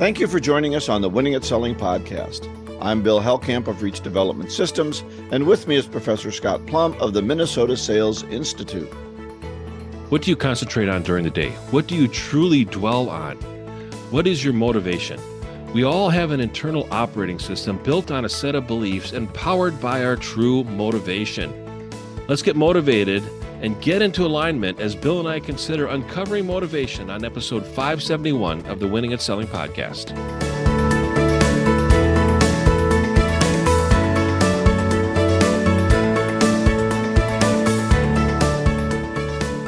Thank you for joining us on the Winning at Selling podcast. I'm Bill Hellkamp of Reach Development Systems, and with me is Professor Scott Plum of the Minnesota Sales Institute. What do you concentrate on during the day? What do you truly dwell on? What is your motivation? We all have an internal operating system built on a set of beliefs and powered by our true motivation. Let's get motivated and get into alignment as Bill and I consider uncovering motivation on episode 571 of the Winning at Selling podcast.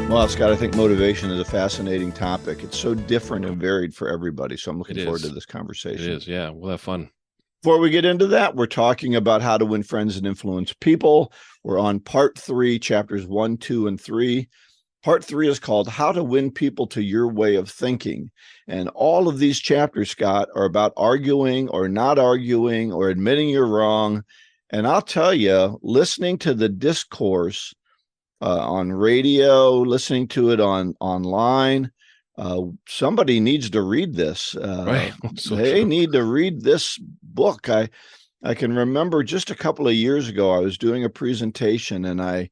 Well, Scott, I think motivation is a fascinating topic. It's so different and varied for everybody. So I'm looking forward to this conversation. It is, yeah. We'll have fun. Before we get into that, we're talking about how to win friends and influence people. We're on part 3, chapters 1, 2, and 3. Part 3 is called How to Win People to Your Way of Thinking. And all of these chapters, Scott, are about arguing or not arguing or admitting you're wrong. And I'll tell you, listening to the discourse on radio, listening to it online, somebody needs to read this. Right. They need to read this book. I can remember just a couple of years ago, I was doing a presentation and I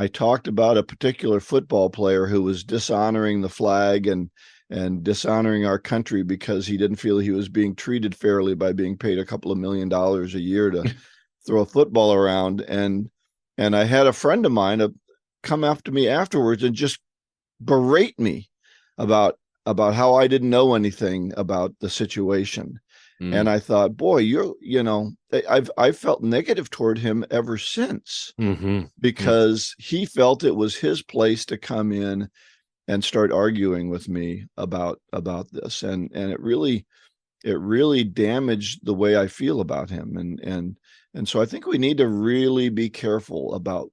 talked about a particular football player who was dishonoring the flag and dishonoring our country because he didn't feel he was being treated fairly by being paid a couple of $1 million a year to throw a football around. And I had a friend of mine come after me afterwards and just berate me about how I didn't know anything about the situation. And I thought, boy, I've felt negative toward him ever since because he felt it was his place to come in and start arguing with me about this. And it really damaged the way I feel about him. And so I think we need to really be careful about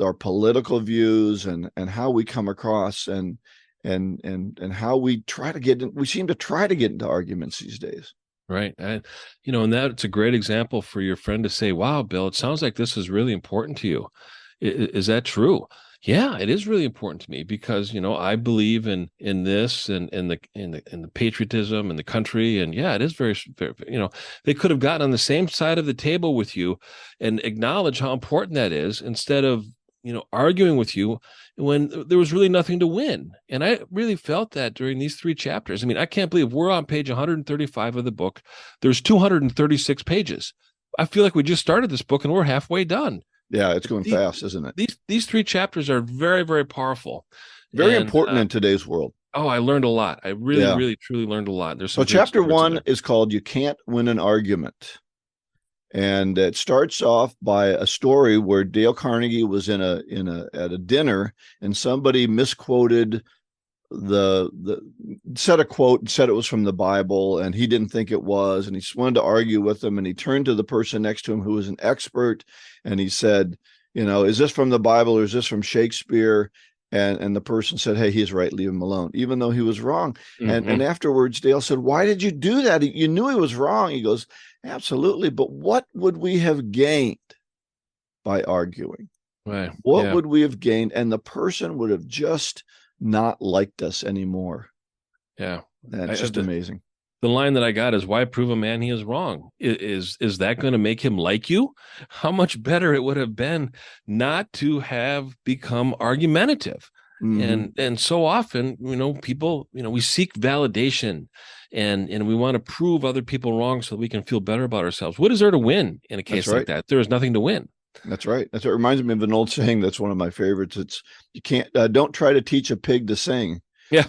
our political views and how we come across and how we try to we seem to try to get into arguments these days. Right. And that's a great example for your friend to say, wow, Bill, it sounds like this is really important to you. Is that true? Yeah, it is really important to me because, I believe in this and in the patriotism and the country. And yeah, it is very, very, they could have gotten on the same side of the table with you and acknowledge how important that is instead of, arguing with you when there was really nothing to win. And I really felt that during these 3 chapters. I mean, I can't believe we're on page 135 of the book. There's 236 pages. I feel like we just started this book and we're halfway done. Yeah, it's going fast, isn't it? These 3 chapters are very, very powerful. Very important in today's world. Oh, I learned a lot. I really, truly learned a lot. There's some chapter 1 is called You Can't Win an Argument. And it starts off by a story where Dale Carnegie was at a dinner and somebody misquoted said a quote and said it was from the Bible and he didn't think it was, and he just wanted to argue with them, and he turned to the person next to him who was an expert and he said, is this from the Bible or is this from Shakespeare? And the person said, hey, he's right, leave him alone, even though he was wrong. And afterwards, Dale said, why did you do that? You knew he was wrong. He goes, absolutely. But what would we have gained by arguing? Right. What would we have gained? And the person would have just not liked us anymore. Yeah. That's just amazing. The line that I got is, why prove a man he is wrong? Is that going to make him like you? How much better it would have been not to have become argumentative. And so often, people, we seek validation and we want to prove other people wrong so that we can feel better about ourselves. What is there to win in a case like that? There is nothing to win. That's right. That's what reminds me of an old saying. That's one of my favorites. It's, you can't, don't try to teach a pig to sing. Yeah.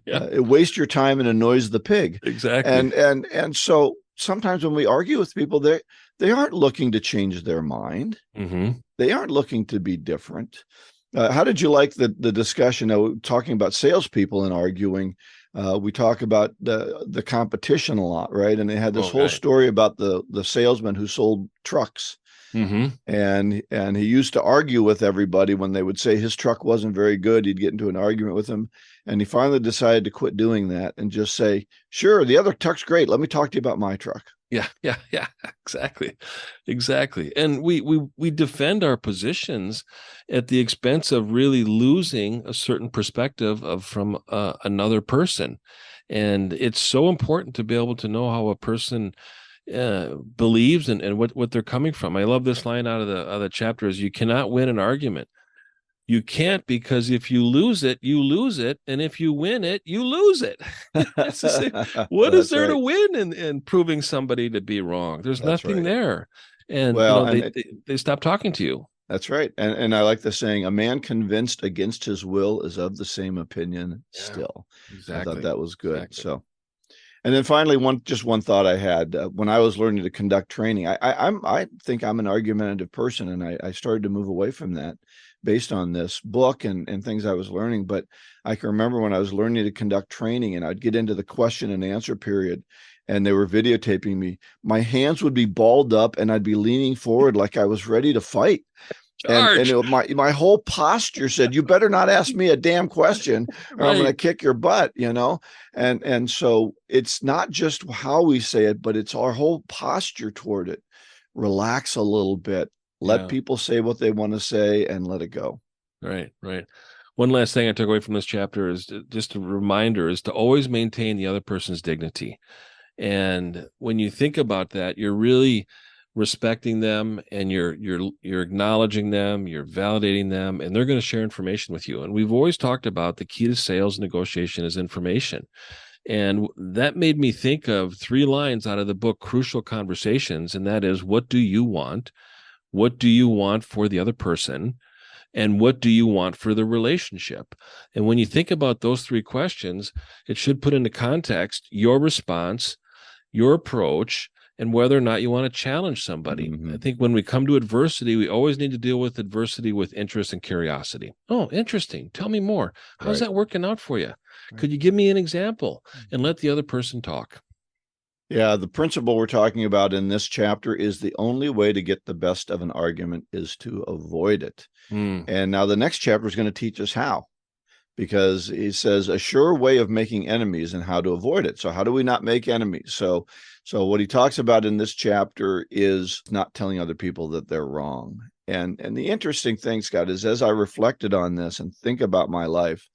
It wastes your time and annoys the pig. Exactly. And so sometimes when we argue with people, they aren't looking to change their mind. They aren't looking to be different. How did you like the discussion talking about salespeople and arguing? We talk about the competition a lot, right? And they had this whole story about the salesman who sold trucks. And he used to argue with everybody when they would say his truck wasn't very good. He'd get into an argument with them. And he finally decided to quit doing that and just say, sure, the other truck's great. Let me talk to you about my truck. Yeah, yeah, yeah, exactly. Exactly. And we defend our positions at the expense of really losing a certain perspective of from another person. And it's so important to be able to know how a person believes and what they're coming from. I love this line out of the chapter is you cannot win an argument. You can't because if you lose it, you lose it, and if you win it, you lose it. It's the same. What is That's there to right. win in proving somebody to be wrong? There's That's nothing right. there, and Well, they stop talking to you. that's right. And I like the saying, a man convinced against his will is of the same opinion Yeah, still. I thought exactly, that was good. exactly. So, and then finally, one thought I had when I was learning to conduct training. I think I'm an argumentative person, and I started to move away from that based on this book and things I was learning. But I can remember when I was learning to conduct training, and I'd get into the question and answer period, and they were videotaping me. My hands would be balled up, and I'd be leaning forward like I was ready to fight. And Charge, my whole posture said, you better not ask me a damn question or I'm going to right? kick your butt, you know. And so it's not just how we say it, but it's our whole posture toward it. Relax a little bit, let Yeah, people say what they want to say, and let it go. right, right. One last thing I took away from this chapter is just a reminder is to always maintain the other person's dignity. And when you think about that, you're really respecting them and you're acknowledging them, you're validating them, and they're going to share information with you. And we've always talked about the key to sales negotiation is information. And that made me think of three lines out of the book Crucial Conversations, and that is what do you want? What do you want for the other person? And what do you want for the relationship? And when you think about those three questions, it should put into context your response, your approach, and whether or not you want to challenge somebody. I Mm-hmm. think when we come to adversity, we always need to deal with adversity with interest and curiosity. Oh, interesting. Tell me more. How's Right. that working out for you? Right. Could you give me an example and let the other person talk? Yeah, the principle we're talking about in this chapter is the only way to get the best of an argument is to avoid it. Mm, And now the next chapter is going to teach us how, because he says a sure way of making enemies and how to avoid it. So how do we not make enemies? So what he talks about in this chapter is not telling other people that they're wrong. And the interesting thing, Scott, is as I reflected on this and think about my life,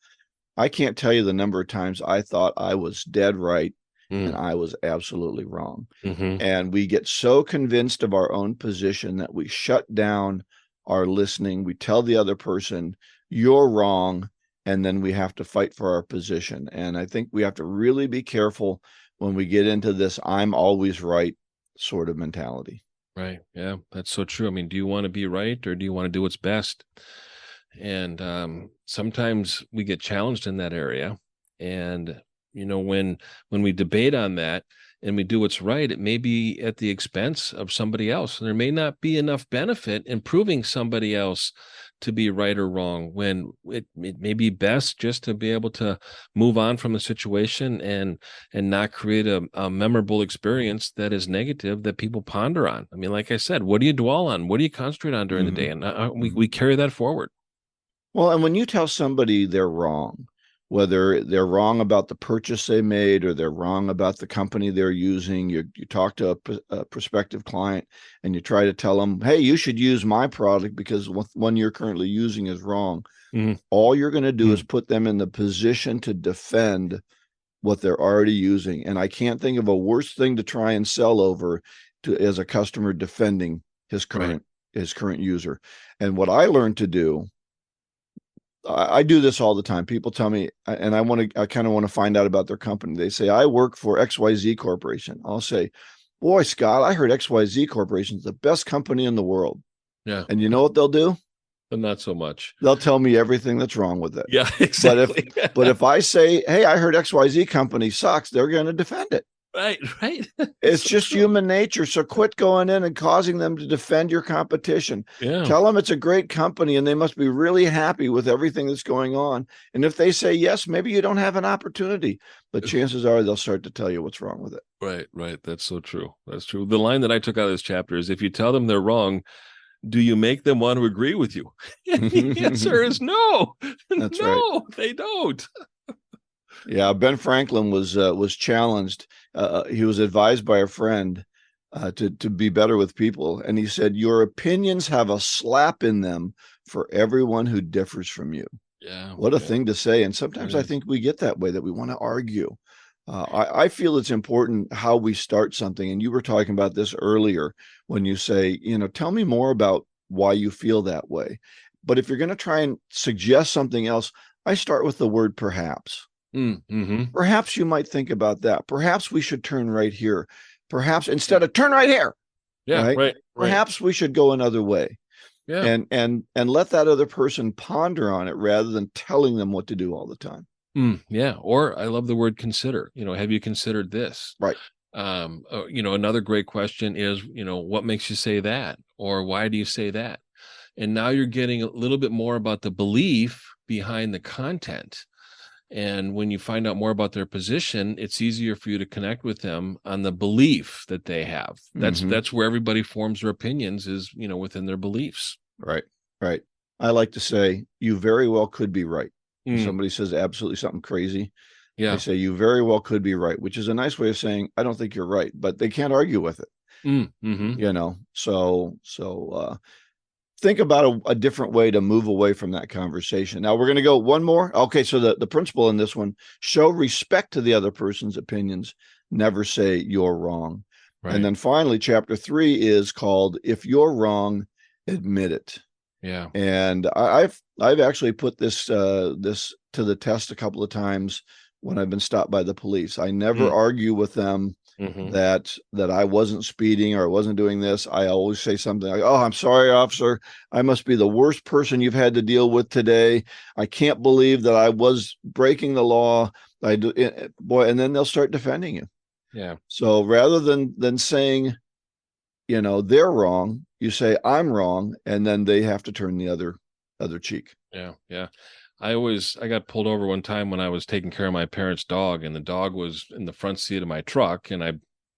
I can't tell you the number of times I thought I was dead right and mm, I was absolutely wrong. mm-hmm. And we get so convinced of our own position that we shut down our listening. We tell the other person, you're wrong. And then we have to fight for our position. And I think we have to really be careful when we get into this I'm always right sort of mentality. Right. Yeah, that's so true. I mean, do you want to be right or do you want to do what's best? And sometimes we get challenged in that area. And when we debate on that and we do what's right, it may be at the expense of somebody else. And there may not be enough benefit in proving somebody else to be right or wrong when it may be best just to be able to move on from the situation and not create a memorable experience that is negative that people ponder on. I mean, like I said, what do you dwell on? What do you concentrate on during the day? Mm-hmm. And we, Mm-hmm. we carry that forward. Well, and when you tell somebody they're wrong, whether they're wrong about the purchase they made or they're wrong about the company they're using, you talk to a prospective client and you try to tell them, hey, you should use my product because one you're currently using is wrong. Mhm. All you're going to do is Mhm. put them in the position to defend what they're already using. And I can't think of a worse thing to try and sell over to as a customer defending his Right. current user. And what I learned to do, I do this all the time. People tell me, and I kind of want to find out about their company. They say, I work for XYZ Corporation. I'll say, boy, Scott, I heard XYZ Corporation is the best company in the world. Yeah. And you know what they'll do? But not so much. They'll tell me everything that's wrong with it. Yeah, But if exactly. but if I say, hey, I heard XYZ company sucks, they're going to defend it. Right, right. It's So just true. human nature. So quit going in and causing them to defend your competition. Yeah. Tell them it's a great company and they must be really happy with everything that's going on. And if they say yes, maybe you don't have an opportunity, but chances are they'll start to tell you what's wrong with it. Right, right. That's so true. That's true. The line that I took out of this chapter is if you tell them they're wrong, do you make them want to agree with you? And the answer is no. That's right. No, they don't. Yeah, Ben Franklin was challenged. He was advised by a friend to be better with people. And he said, your opinions have a slap in them for everyone who differs from you. Yeah. What a thing to say. And sometimes I think we get that way, that we want to argue. I feel it's important how we start something. And you were talking about this earlier when you say, tell me more about why you feel that way. But if you're going to try and suggest something else, I start with the word perhaps. Mm-hmm. Perhaps you might think about that. Perhaps we should turn right here. Perhaps instead of turn right here. Yeah, right. Perhaps we should go another way. Yeah. And let that other person ponder on it rather than telling them what to do all the time. Yeah. Or I love the word consider. Have you considered this? Right. Another great question is, what makes you say that? Or why do you say that? And now you're getting a little bit more about the belief behind the content. And when you find out more about their position, it's easier for you to connect with them on the belief that they have. That's where everybody forms their opinions, is, within their beliefs. Right. Right. I like to say, you very well could be right. Somebody says absolutely something crazy. Yeah. They say, you very well could be right, which is a nice way of saying, I don't think you're right, but they can't argue with it. So think about a different way to move away from that conversation. Now we're going to go one more. Okay. So the principle in this one: show respect to the other person's opinions. Never say you're wrong. Right. And then finally, chapter 3 is called, if you're wrong, admit it. Yeah. And I've actually put this to the test a couple of times when I've been stopped by the police. I never argue with them that I wasn't speeding or I wasn't doing this. I always say something like, oh, I'm sorry, officer. I must be the worst person you've had to deal with today. I can't believe that I was breaking the law. And then they'll start defending you. Yeah. So rather than saying, they're wrong, you say I'm wrong, and then they have to turn the other cheek. Yeah. Yeah. I got pulled over one time when I was taking care of my parents' dog, and the dog was in the front seat of my truck, and I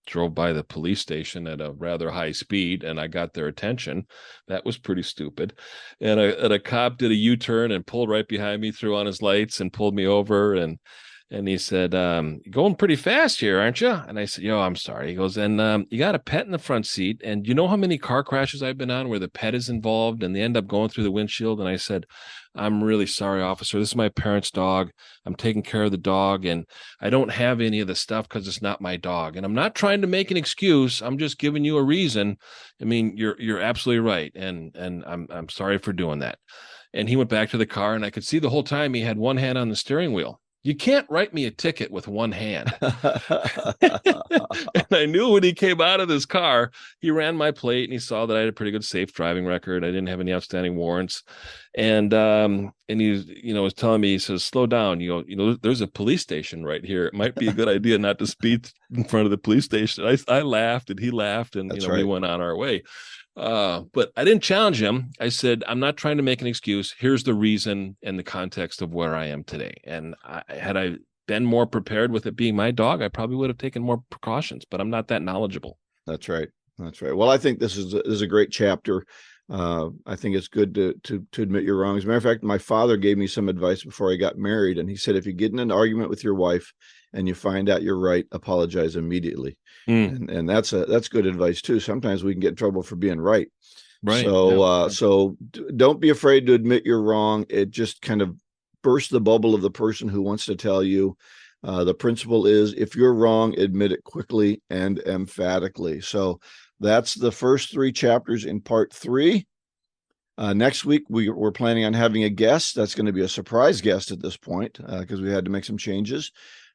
drove by the police station at a rather high speed, and I got their attention. That was pretty stupid. And a cop did a U-turn and pulled right behind me, threw on his lights and pulled me over. And he said, you're going pretty fast here, aren't you? And I said, yo, I'm sorry. He goes, and you got a pet in the front seat. And you know how many car crashes I've been on where the pet is involved and they end up going through the windshield? And I said, I'm really sorry, officer. This is my parents' dog. I'm taking care of the dog, and I don't have any of the stuff because it's not my dog. And I'm not trying to make an excuse. I'm just giving you a reason. I mean, you're absolutely right. And I'm sorry for doing that. And he went back to the car, and I could see the whole time he had one hand on the steering wheel. You can't write me a ticket with one hand. And I knew when he came out of this car, he ran my plate and he saw that I had a pretty good safe driving record. I didn't have any outstanding warrants. And he, was telling me, he says, slow down. There's a police station right here. It might be a good idea not to speed in front of the police station. I laughed and he laughed, and, we went on our way. But I didn't challenge him. I said, I'm not trying to make an excuse. Here's the reason and the context of where I am today. And had I been more prepared with it being my dog, I probably would have taken more precautions, but I'm not that knowledgeable. That's right. That's right. Well, I think this is a great chapter. I think it's good to admit you're wrong. As a matter of fact, my father gave me some advice before I got married. And he said, if you get in an argument with your wife and you find out you're right, apologize immediately. And that's good advice too. Sometimes we can get in trouble for being right. Right. So don't be afraid to admit you're wrong. It just kind of bursts the bubble of the person who wants to tell you. The principle is, if you're wrong, admit it quickly and emphatically. So that's the first 3 chapters in part 3. Next week, we're planning on having a guest. That's going to be a surprise guest at this point because we had to make some changes.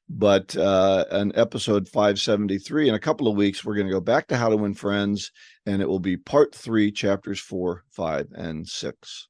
But an episode 573 in a couple of weeks, we're going to go back to How to Win Friends, and it will be part 3, chapters 4, 5, and 6.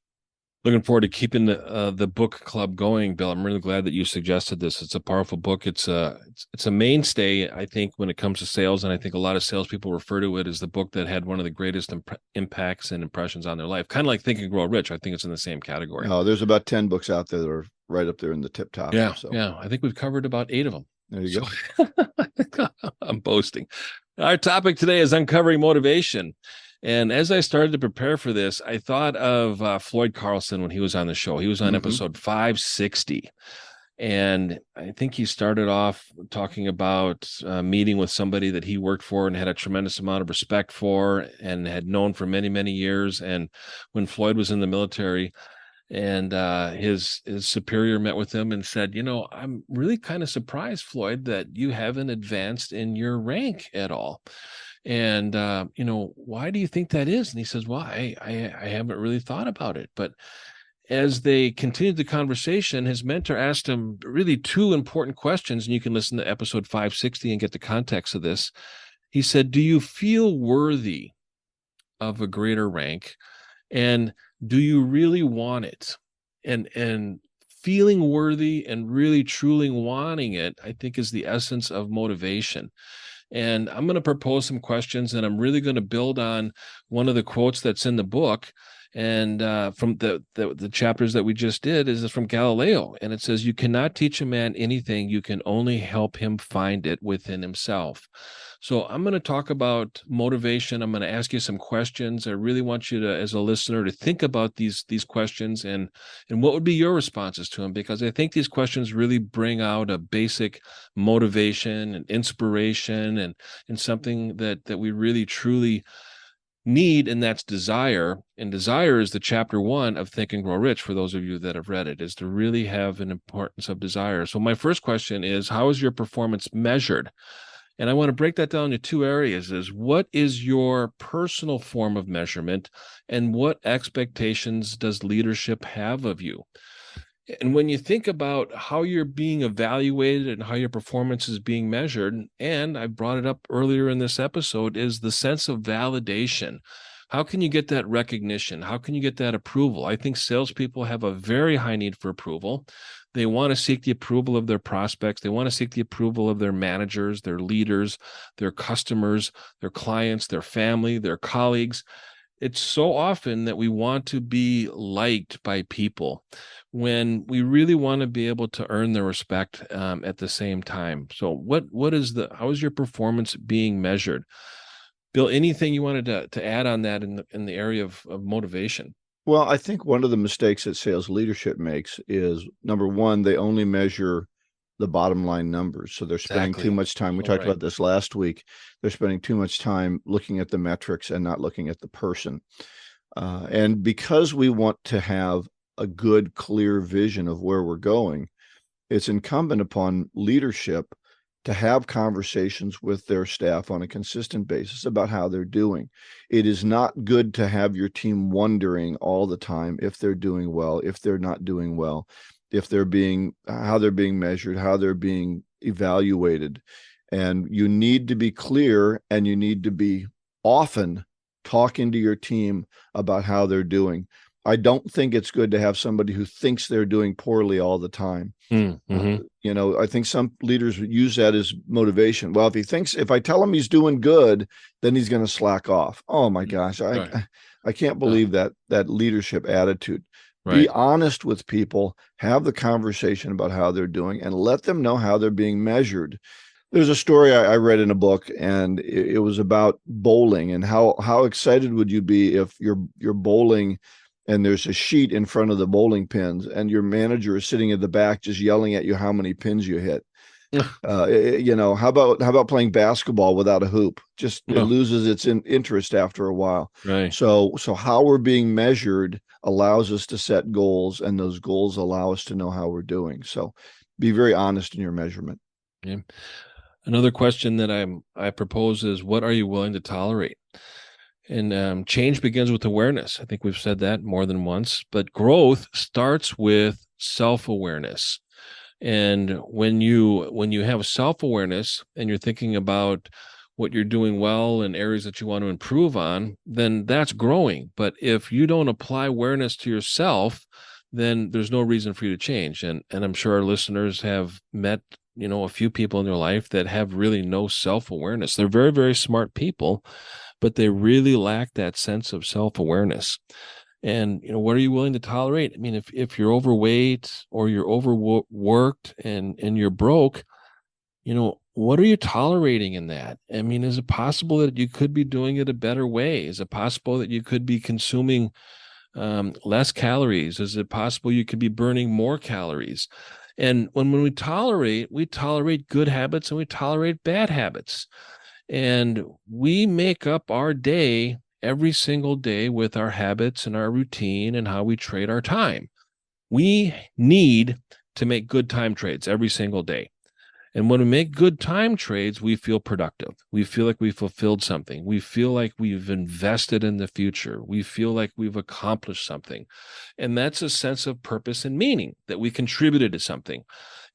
Looking forward to keeping the book club going, Bill. I'm really glad that you suggested this. It's a powerful book. It's a mainstay, I think, when it comes to sales, and I think a lot of salespeople refer to it as the book that had one of the greatest impacts and impressions on their life. Kind of like Think and Grow Rich. I think it's in the same category. Oh, there's about 10 books out there that are right up there in the tip top. Yeah, yeah. I think we've covered about 8 of them. There you go. I'm boasting. Our topic today is uncovering motivation. And as I started to prepare for this, I thought of Floyd Carlson when he was on the show. He was on episode 560. And I think he started off talking about meeting with somebody that he worked for and had a tremendous amount of respect for and had known for many, many years. And when Floyd was in the military, and his superior met with him and said, I'm really kind of surprised, Floyd, that you haven't advanced in your rank at all. And why do you think that is? And he says, well, I haven't really thought about it. But as they continued the conversation, his mentor asked him really two important questions, and you can listen to episode 560 and get the context of this. He said, do you feel worthy of a greater rank? And do you really want it? And feeling worthy and really truly wanting it, I think, is the essence of motivation. And I'm going to propose some questions, and I'm really going to build on one of the quotes that's in the book. And from the chapters that we just did is from Galileo. And it says, you cannot teach a man anything. You can only help him find it within himself. So I'm going to talk about motivation. I'm going to ask you some questions. I really want you to, as a listener, to think about these questions and what would be your responses to them, because I think these questions really bring out a basic motivation and inspiration and something that we really truly need, and that's desire. And desire is the chapter 1 of Think and Grow Rich, for those of you that have read it, is to really have an importance of desire. So my first question is, how is your performance measured? And I want to break that down into two areas: is what is your personal form of measurement, and what expectations does leadership have of you? And when you think about how you're being evaluated and how your performance is being measured, and I brought it up earlier in this episode, is the sense of validation. How can you get that recognition? How can you get that approval? I think salespeople have a very high need for approval. They want to seek the approval of their prospects. They want to seek the approval of their managers, their leaders, their customers, their clients, their family, their colleagues. It's so often that we want to be liked by people when we really want to be able to earn their respect at the same time. So how is your performance being measured? Bill, anything you wanted to add on that in the area of motivation? Well, I think one of the mistakes that sales leadership makes is, number one, they only measure the bottom line numbers. So they're spending too much time. We talked about this last week. They're spending too much time looking at the metrics and not looking at the person. And because we want to have a good, clear vision of where we're going, it's incumbent upon leadership to have conversations with their staff on a consistent basis about how they're doing. It is not good to have your team wondering all the time if they're doing well, if they're not doing well, if how they're being measured, how they're being evaluated. And you need to be clear, and you need to be often talking to your team about how they're doing. I don't think it's good to have somebody who thinks they're doing poorly all the time. Mm-hmm. I think some leaders use that as motivation. Well, if I tell him he's doing good, then he's going to slack off. Oh my gosh. I can't believe that leadership attitude. Right. Be honest with people, have the conversation about how they're doing, and let them know how they're being measured. There's a story I read in a book, and it was about bowling, and how excited would you be if you're bowling and there's a sheet in front of the bowling pins, and your manager is sitting at the back just yelling at you how many pins you hit. How about playing basketball without a hoop? It loses its interest after a while. Right. So how we're being measured allows us to set goals, and those goals allow us to know how we're doing. So be very honest in your measurement. Yeah. Another question that I propose is, what are you willing to tolerate? And change begins with awareness. I think we've said that more than once, but growth starts with self-awareness. And when you have self-awareness and you're thinking about what you're doing well and areas that you want to improve on, then that's growing. But if you don't apply awareness to yourself, then there's no reason for you to change. And I'm sure our listeners have met, a few people in their life that have really no self-awareness. They're very, very smart people, but they really lack that sense of self-awareness. And, what are you willing to tolerate? I mean, if you're overweight or you're overworked and you're broke, what are you tolerating in that? I mean, is it possible that you could be doing it a better way? Is it possible that you could be consuming less calories? Is it possible you could be burning more calories? And when we tolerate good habits and we tolerate bad habits. And we make up our day every single day with our habits and our routine and how we trade our time. We need to make good time trades every single day. And when we make good time trades, we feel productive. We feel like we fulfilled something. We feel like we've invested in the future. We feel like we've accomplished something. And that's a sense of purpose and meaning that we contributed to something.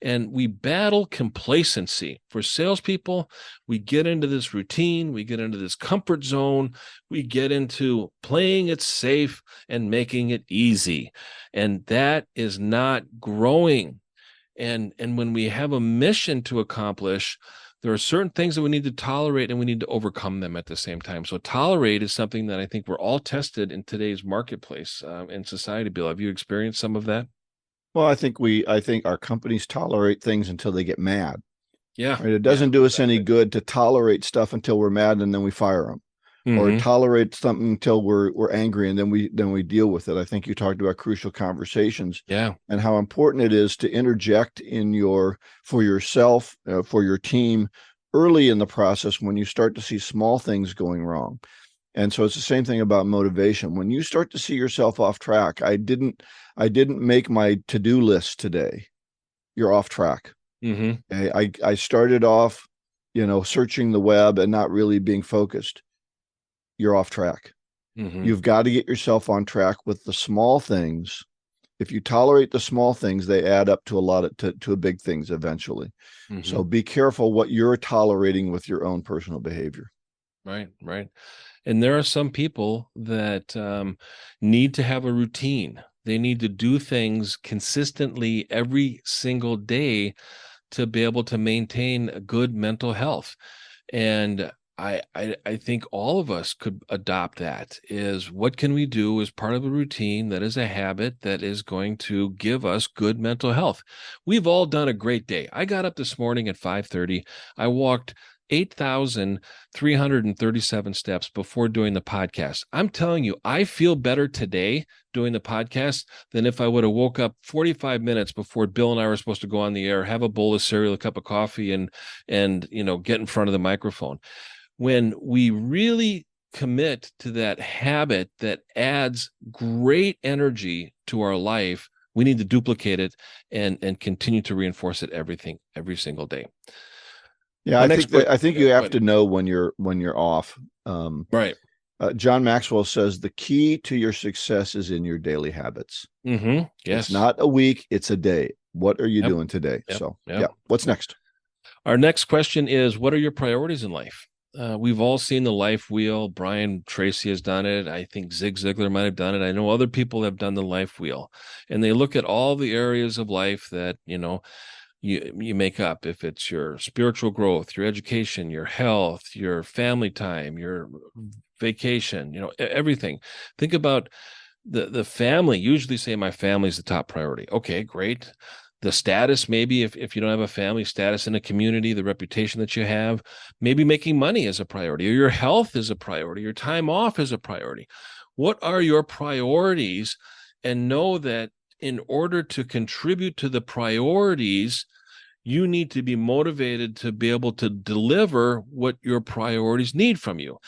And we battle complacency. For salespeople, we get into this routine, we get into this comfort zone, we get into playing it safe and making it easy. And that is not growing. And when we have a mission to accomplish, there are certain things that we need to tolerate and we need to overcome them at the same time. So tolerate is something that I think we're all tested in today's marketplace and society. Bill, have you experienced some of that? Well, I think our companies tolerate things until they get mad. Yeah. Right? It doesn't do us any good to tolerate stuff until we're mad and then we fire them. Or tolerate something until we're angry and then we deal with it. I think you talked about crucial conversations, and how important it is to interject for yourself, for your team, early in the process when you start to see small things going wrong. And so it's the same thing about motivation. When you start to see yourself off track, I didn't make my to-do list today. You're off track. I started off, searching the web and not really being focused. You're off track. You've got to get yourself on track with the small things. If you tolerate the small things, they add up to to big things eventually. So be careful what you're tolerating with your own personal behavior. Right. And there are some people that need to have a routine. They need to do things consistently every single day to be able to maintain a good mental health. And I think all of us could adopt that. Is what can we do as part of a routine that is a habit that is going to give us good mental health? We've all done a great day. I got up this morning at 5:30. I walked 8,337 steps before doing the podcast. I'm telling you, I feel better today doing the podcast than if I would have woke up 45 minutes before Bill and I were supposed to go on the air, have a bowl of cereal, a cup of coffee, and get in front of the microphone. When we really commit to that habit that adds great energy to our life, we need to duplicate it and continue to reinforce it every single day. Yeah, I think you have to know when you're off. Right. John Maxwell says the key to your success is in your daily habits. Yes. It's not a week, it's a day. What are you doing today? So, what's next? Our next question is, what are your priorities in life? We've all seen the life wheel. Brian Tracy has done it. I think Zig Ziglar might have done it. I know other people have done the life wheel, and they look at all the areas of life that, you make up. If it's your spiritual growth, your education, your health, your family time, your vacation, everything. Think about the family. Usually say my family is the top priority. Okay, great. The status, maybe if you don't have a family, status in a community, the reputation that you have, maybe making money is a priority, or your health is a priority, your time off is a priority. What are your priorities? And know that in order to contribute to the priorities, you need to be motivated to be able to deliver what your priorities need from you.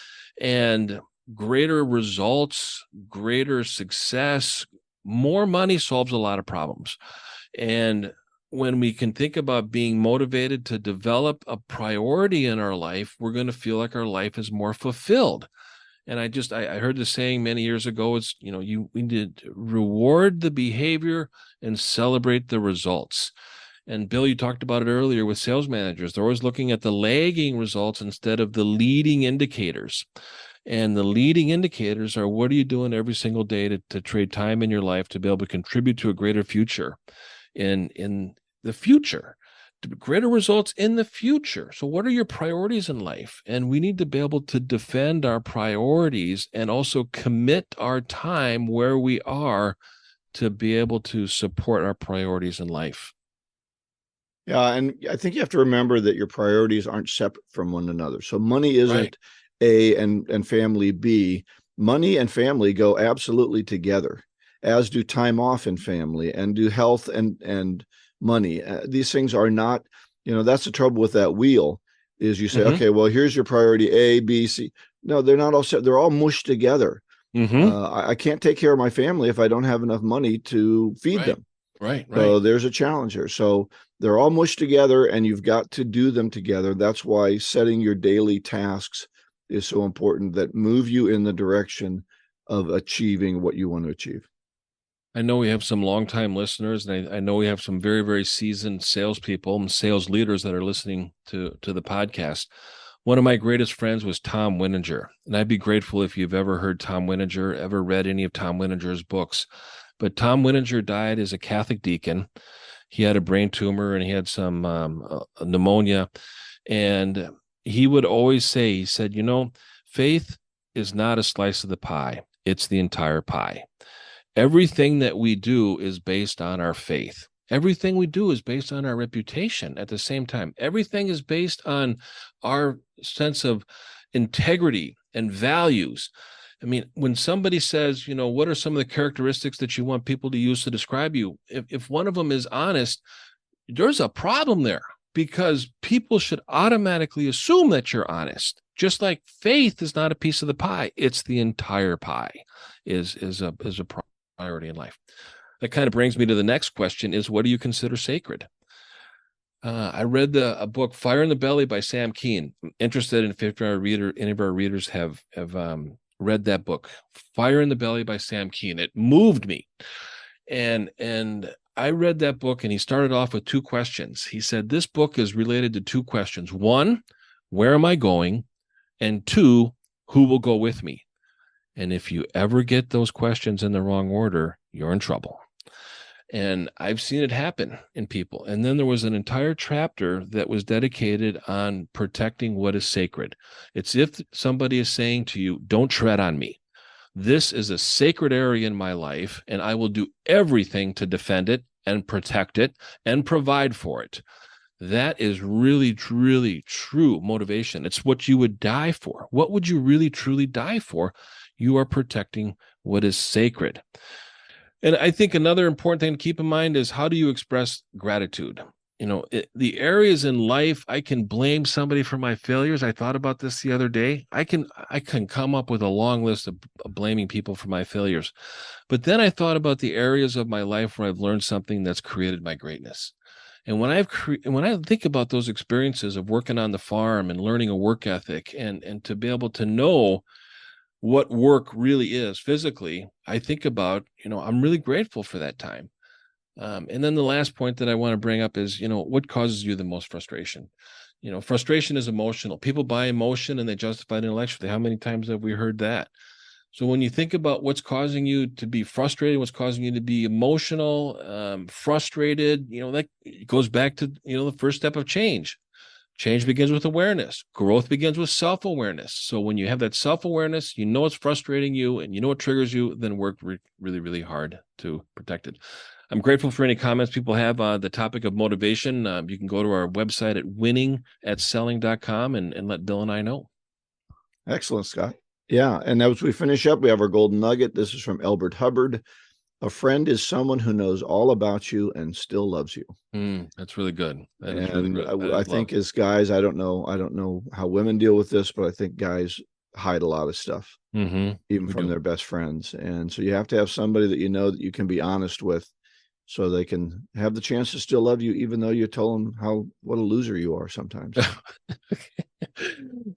And greater results, greater success, more money solves a lot of problems. And when we can think about being motivated to develop a priority in our life, we're going to feel like our life is more fulfilled. And I heard the saying many years ago, we need to reward the behavior and celebrate the results. And Bill, you talked about it earlier with sales managers. They're always looking at the lagging results instead of the leading indicators. And the leading indicators are, what are you doing every single day to trade time in your life to be able to contribute to a greater future in the future, to greater results in the future. So what are your priorities in life? And we need to be able to defend our priorities and also commit our time where we are to be able to support our priorities in life. Yeah, and I think you have to remember that your priorities aren't separate from one another. So money isn't A and family B. Money and family go absolutely together, as do time off and family, and do health and money. These things are not, that's the trouble with that wheel is you say, Mhm. okay, well, here's your priority A, B, C. No, they're not all set. They're all mushed together. I can't take care of my family if I don't have enough money to feed Right. them. Right. So there's a challenge here. So they're all mushed together and you've got to do them together. That's why setting your daily tasks is so important, that move you in the direction of achieving what you want to achieve. I know we have some longtime listeners, and I know we have some very, very seasoned salespeople and sales leaders that are listening to the podcast. One of my greatest friends was Tom Winninger, and I'd be grateful if you've ever heard Tom Winninger, ever read any of Tom Winninger's books. But Tom Winninger died as a Catholic deacon. He had a brain tumor and he had some pneumonia. And he would always say, he said, faith is not a slice of the pie, it's the entire pie. Everything that we do is based on our faith. Everything we do is based on our reputation at the same time. Everything is based on our sense of integrity and values. I mean, when somebody says, what are some of the characteristics that you want people to use to describe you? If one of them is honest, there's a problem there, because people should automatically assume that you're honest. Just like faith is not a piece of the pie, it's the entire pie is a priority in life. That kind of brings me to the next question: is what do you consider sacred? I read a book, Fire in the Belly by Sam Keen. I'm interested in if any of our readers have read that book, Fire in the Belly by Sam Keen. It moved me. And I read that book, and he started off with two questions. He said, this book is related to two questions. One, where am I going? And two, who will go with me? And if you ever get those questions in the wrong order, you're in trouble. And I've seen it happen in people. And then there was an entire chapter that was dedicated on protecting what is sacred. It's if somebody is saying to you, don't tread on me. This is a sacred area in my life, and I will do everything to defend it and protect it and provide for it. That is really, really true motivation. It's what you would die for. What would you really, truly die for? You are protecting what is sacred. And I think another important thing to keep in mind is, how do you express gratitude? The areas in life I can blame somebody for my failures. I thought about this the other day. I can come up with a long list of blaming people for my failures. But then I thought about the areas of my life where I've learned something that's created my greatness. And when I think about those experiences of working on the farm and learning a work ethic and to be able to know what work really is physically, I think about, I'm really grateful for that time. And then the last point that I want to bring up is, what causes you the most frustration? Frustration is emotional. People buy emotion and they justify it intellectually. How many times have we heard that? So when you think about what's causing you to be frustrated, what's causing you to be emotional, frustrated, that goes back to, the first step of change. Change begins with awareness. Growth begins with self-awareness. So when you have that self-awareness, it's frustrating you and what triggers you, then work really, really hard to protect it. I'm grateful for any comments people have on the topic of motivation. You can go to our website at winningatselling.com and let Bill and I know. Excellent, Scott. Yeah. And as we finish up, we have our golden nugget. This is from Elbert Hubbard. A friend is someone who knows all about you and still loves you. That's really good. That is really good. I think as guys, I don't know how women deal with this, but I think guys hide a lot of stuff, even from their best friends. And so you have to have somebody that that you can be honest with, so they can have the chance to still love you, even though you tell them what a loser you are sometimes.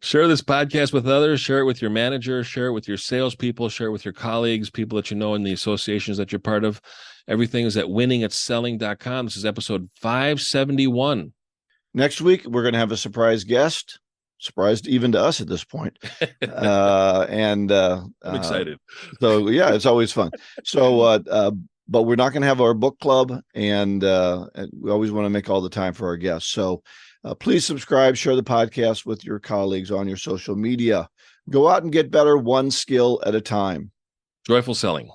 Share this podcast with others. Share it with your manager. Share it with your salespeople. Share it with your colleagues, people that in the associations that you're part of. Everything is at winningatselling.com. This is episode 571. Next week, we're going to have a surprise guest. Surprised even to us at this point. I'm excited. So yeah, it's always fun. So, but we're not going to have our book club, and we always want to make all the time for our guests. So please subscribe, share the podcast with your colleagues on your social media. Go out and get better one skill at a time. Joyful selling.